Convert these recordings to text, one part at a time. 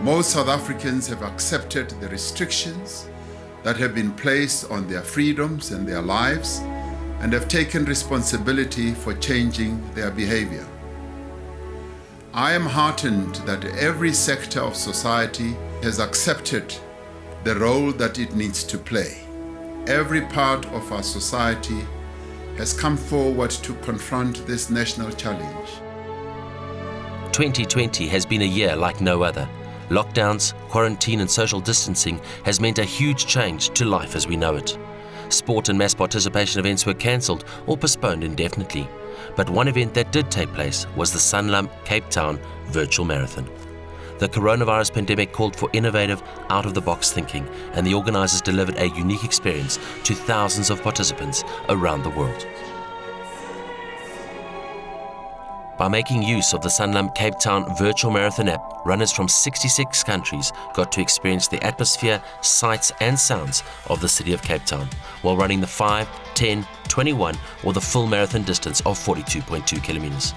Most South Africans have accepted the restrictions that have been placed on their freedoms and their lives and have taken responsibility for changing their behavior. I am heartened that every sector of society has accepted the role that it needs to play. Every part of our society has come forward to confront this national challenge. 2020 has been a year like no other. Lockdowns, quarantine and social distancing has meant a huge change to life as we know it. Sport and mass participation events were cancelled or postponed indefinitely. But one event that did take place was the Sanlam Cape Town Virtual Marathon. The coronavirus pandemic called for innovative, out-of-the-box thinking, and the organisers delivered a unique experience to thousands of participants around the world. By making use of the Sanlam Cape Town Virtual Marathon app, runners from 66 countries got to experience the atmosphere, sights and sounds of the city of Cape Town, while running the 5, 10, 21 or the full marathon distance of 42.2 kilometres.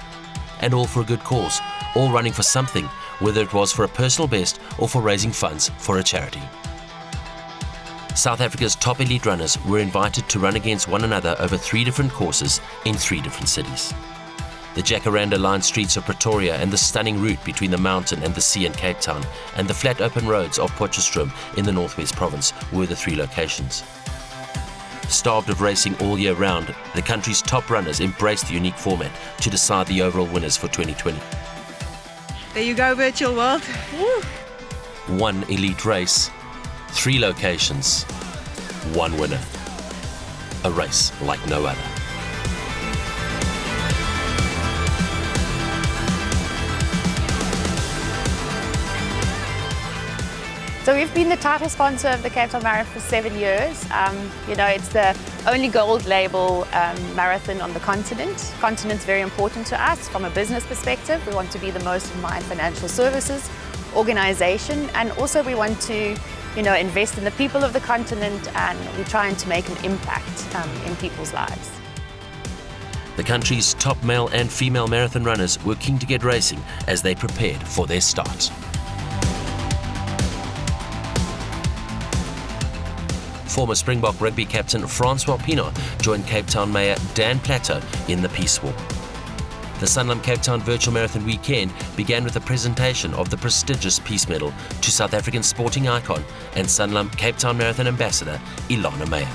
And all for a good cause, all running for something, whether it was for a personal best or for raising funds for a charity. South Africa's top elite runners were invited to run against one another over 3 different courses in 3 different cities. The Jacaranda-lined streets of Pretoria and the stunning route between the mountain and the sea in Cape Town and the flat open roads of Potchefstroom in the Northwest Province were the 3 locations. Starved of racing all year round, the country's top runners embraced the unique format to decide the overall winners for 2020. There you go, virtual world. Woo. 1 elite race, 3 locations, 1 winner. A race like no other. So we've been the title sponsor of the Cape Town Marathon for 7 years. It's the only gold label marathon on the continent. Continent's very important to us from a business perspective. We want to be the most admired financial services organization, and also we want to invest in the people of the continent, and we're trying to make an impact in people's lives. The country's top male and female marathon runners were keen to get racing as they prepared for their start. Former Springbok rugby captain Francois Pienaar joined Cape Town Mayor Dan Plato in the Peace Walk. The Sanlam Cape Town Virtual Marathon weekend began with a presentation of the prestigious Peace Medal to South African sporting icon and Sanlam Cape Town Marathon ambassador Ilana Meyer.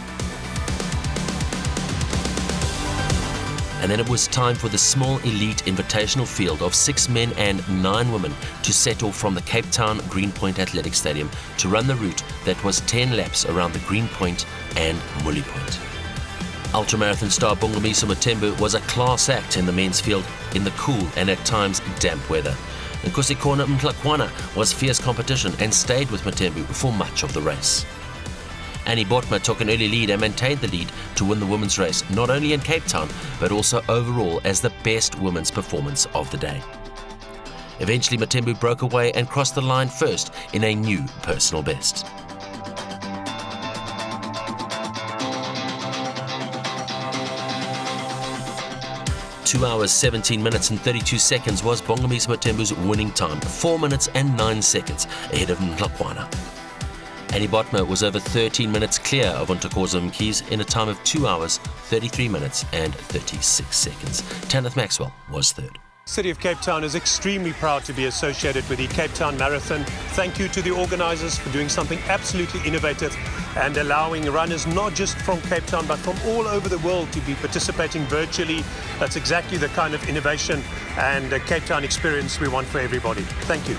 And then it was time for the small elite invitational field of 6 men and 9 women to set off from the Cape Town Greenpoint Athletic Stadium to run the route that was 10 laps around the Greenpoint and Mully Point. Ultramarathon star Bongomiso Matembu was a class act in the men's field in the cool and at times damp weather. And Nkosikona Mhlakwana was fierce competition and stayed with Matembu for much of the race. Annie Botma took an early lead and maintained the lead to win the women's race, not only in Cape Town, but also overall as the best women's performance of the day. Eventually, Matembu broke away and crossed the line first in a new personal best. Two hours, 17 minutes and 32 seconds was Bongomiso Matembu's winning time, 4 minutes and 9 seconds ahead of Mhlakwana. Annie Botma was over 13 minutes clear of Ntokozo Mkhize in a time of 2 hours, 33 minutes and 36 seconds. Tanith Maxwell was third. City of Cape Town is extremely proud to be associated with the Cape Town Marathon. Thank you to the organisers for doing something absolutely innovative and allowing runners not just from Cape Town but from all over the world to be participating virtually. That's exactly the kind of innovation and Cape Town experience we want for everybody. Thank you.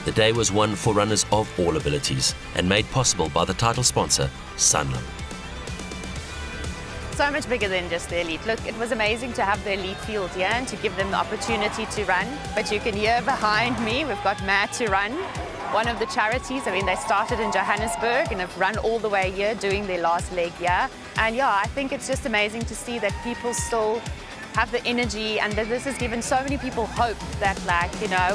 The day was one for runners of all abilities and made possible by the title sponsor, Sanlam. So much bigger than just the elite. Look, it was amazing to have the elite field here and to give them the opportunity to run. But you can hear behind me, we've got Mad to Run, one of the charities. I mean, they started in Johannesburg and have run all the way here doing their last leg here. And yeah, I think it's just amazing to see that people still have the energy, and that this has given so many people hope that, like, you know,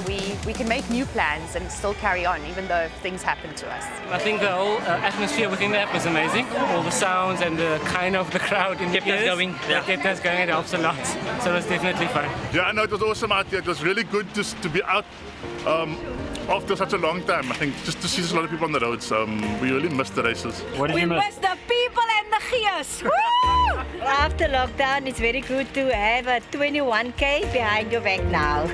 we can make new plans and still carry on even though things happen to us. I think the whole atmosphere within the app was amazing. All the sounds and the kind of the crowd in kept us going. Yeah, kept us going. It helps a lot. So it was definitely fun. Yeah, I know it was awesome out here. It was really good to be out after such a long time. I think just to see a lot of people on the roads. We really missed the races. What did you miss? We missed the people and the gears. Woo! After lockdown, it's very good to have a 21K behind your back now.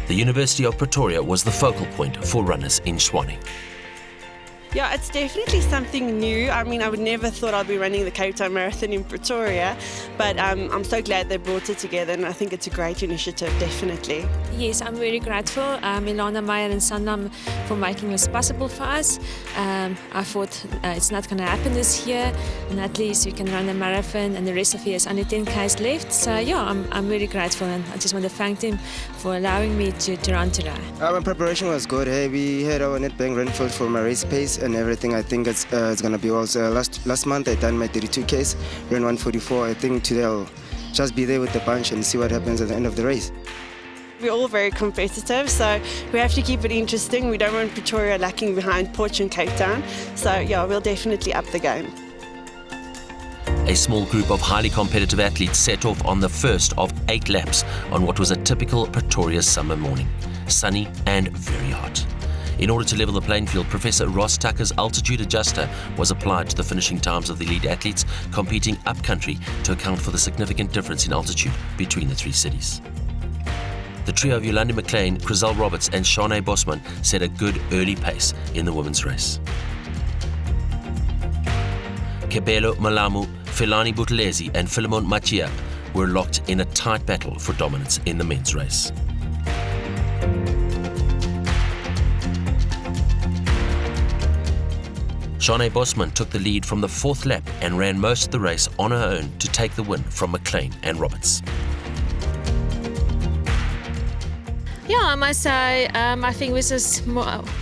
The University of Pretoria was the focal point for runners in Tshwane. Yeah, it's definitely something new. I mean, I would never thought I'd be running the Cape Town Marathon in Pretoria, but I'm so glad they brought it together, and I think it's a great initiative, definitely. Yes, I'm very grateful, Ilana Meyer and Sanlam, for making this possible for us. I thought it's not going to happen this year, and at least we can run a marathon, and the rest of the year is only 10 Ks left. So yeah, I'm very grateful, and I just want to thank them for allowing me to run today. Our preparation was good. Hey, we had our Nedbank run for my race pace and everything. I think it's going to be also. Last month I done my 32Ks, ran 144. I think today I'll just be there with the bunch and see what happens at the end of the race. We're all very competitive, so we have to keep it interesting. We don't want Pretoria lacking behind Potch and Cape Town. So yeah, we'll definitely up the game. A small group of highly competitive athletes set off on the first of 8 laps on what was a typical Pretoria summer morning. Sunny and very hot. In order to level the playing field, Professor Ross Tucker's altitude adjuster was applied to the finishing times of the elite athletes competing upcountry to account for the significant difference in altitude between the 3 cities. The trio of Yolandi McLean, Chriselle Roberts and Shanae Bosman set a good early pace in the women's race. Kebelo Malamu, Felani Buthelezi and Philemon Machia were locked in a tight battle for dominance in the men's race. Shanae Bosman took the lead from the 4th lap and ran most of the race on her own to take the win from McLean and Roberts. Yeah, I must say, I think this is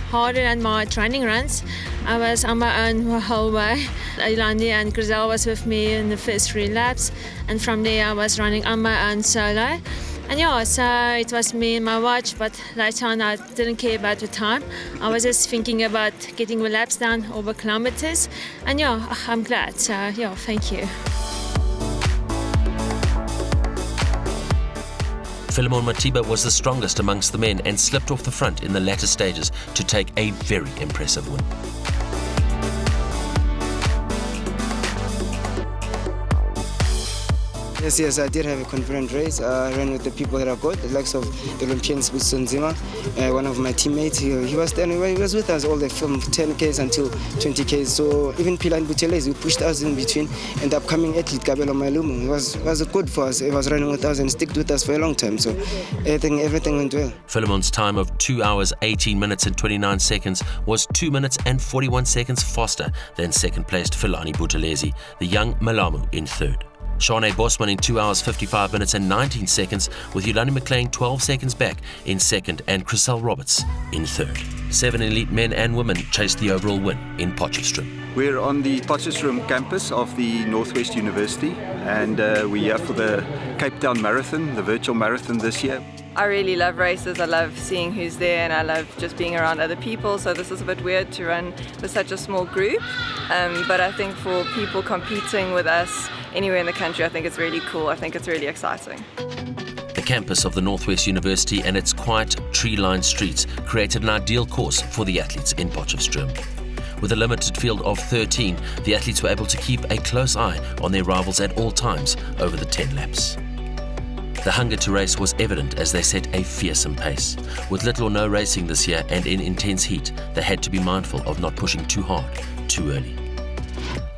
harder than my training runs. I was on my own the whole way. Ilandi and Chriselle was with me in the first 3 laps, and from there I was running on my own solo. And yeah, so it was me and my watch, but later on I didn't care about the time. I was just thinking about getting the laps done over kilometers. And yeah, I'm glad. So yeah, thank you. Philemon Matiba was the strongest amongst the men and slipped off the front in the latter stages to take a very impressive win. Yes, I did have a confident race. I ran with the people that are good, the likes of the Olympians, Zima, one of my teammates. He was there, he was with us all the from 10Ks until 20Ks. So even Pilan Buteles, who pushed us in between, and the upcoming athlete, Kabelo Malumu, was good for us. He was running with us and sticked with us for a long time. So I think everything went well. Philemon's time of 2 hours, 18 minutes and 29 seconds was 2 minutes and 41 seconds faster than second-placed Felani Buthelezi, the young Malamu in 3rd. Shanae Bosman in 2 hours, 55 minutes and 19 seconds, with Yolandi McLean 12 seconds back in 2nd and Chriselle Roberts in 3rd. 7 elite men and women chased the overall win in Potchefstroom. We're on the Potchefstroom campus of the Northwest University, and we're here for the Cape Town Marathon, the virtual marathon this year. I really love races. I love seeing who's there, and I love just being around other people. So this is a bit weird to run with such a small group, but I think for people competing with us anywhere in the country, I think it's really cool. I think it's really exciting. The campus of the Northwest University and its quiet, tree-lined streets created an ideal course for the athletes in Potchefstroom. With a limited field of 13, the athletes were able to keep a close eye on their rivals at all times over the 10 laps. The hunger to race was evident as they set a fearsome pace. With little or no racing this year and in intense heat, they had to be mindful of not pushing too hard, too early.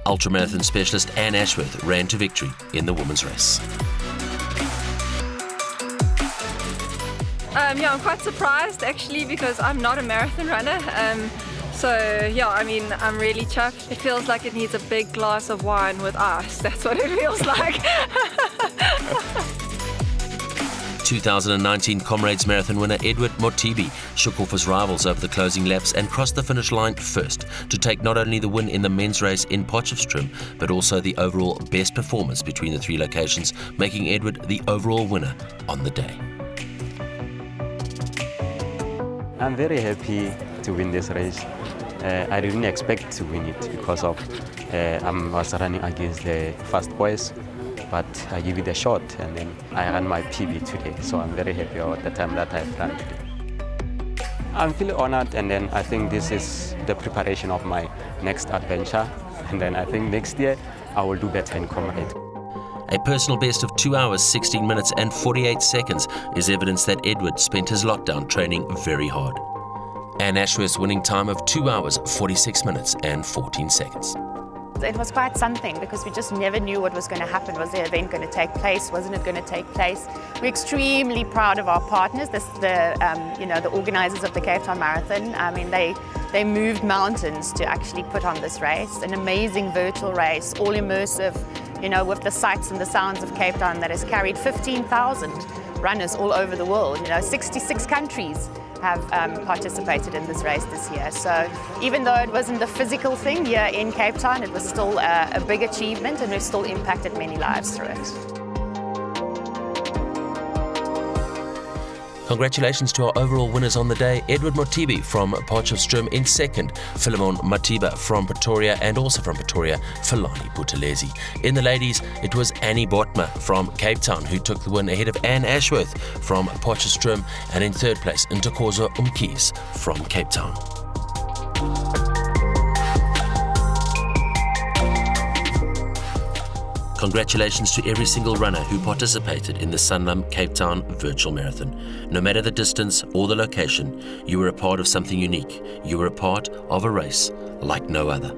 Ultramarathon specialist Anne Ashworth ran to victory in the women's race. Yeah, I'm quite surprised actually because I'm not a marathon runner. So yeah, I mean, I'm really chuffed. It feels like it needs a big glass of wine with ice. That's what it feels like. 2019 Comrades Marathon winner Edward Motibi shook off his rivals over the closing laps and crossed the finish line first to take not only the win in the men's race in Potchefstroom, but also the overall best performance between the three locations, making Edward the overall winner on the day. I'm very happy to win this race. I didn't expect to win it because of I was running against the fast boys, but I give it a shot and then I ran my PB today. So I'm very happy about the time that I've run today. I'm feeling honored, and then I think this is the preparation of my next adventure. And then I think next year I will do better in Comrade. A personal best of 2 hours, 16 minutes and 48 seconds is evidence that Edward spent his lockdown training very hard. And Ashworth's winning time of 2 hours, 46 minutes and 14 seconds. It was quite something because we just never knew what was going to happen. Was the event going to take place? Wasn't it going to take place? We're extremely proud of our partners, the organisers of the Cape Town Marathon. I mean, they moved mountains to actually put on this race. An amazing virtual race, all immersive, with the sights and the sounds of Cape Town that has carried 15,000 runners all over the world. 66 countries have participated in this race this year. So even though it wasn't the physical thing here in Cape Town, it was still a big achievement, and we've still impacted many lives through it. Congratulations to our overall winners on the day. Edward Motibi from Potchefstroom in second, Philemon Matiba from Pretoria, and also from Pretoria, Falani Buthelezi. In the ladies, it was Annie Botma from Cape Town who took the win ahead of Anne Ashworth from Potchefstroom, and in third place, Ntokozo Umkis from Cape Town. Congratulations to every single runner who participated in the Sanlam Cape Town Virtual Marathon. No matter the distance or the location, you were a part of something unique. You were a part of a race like no other.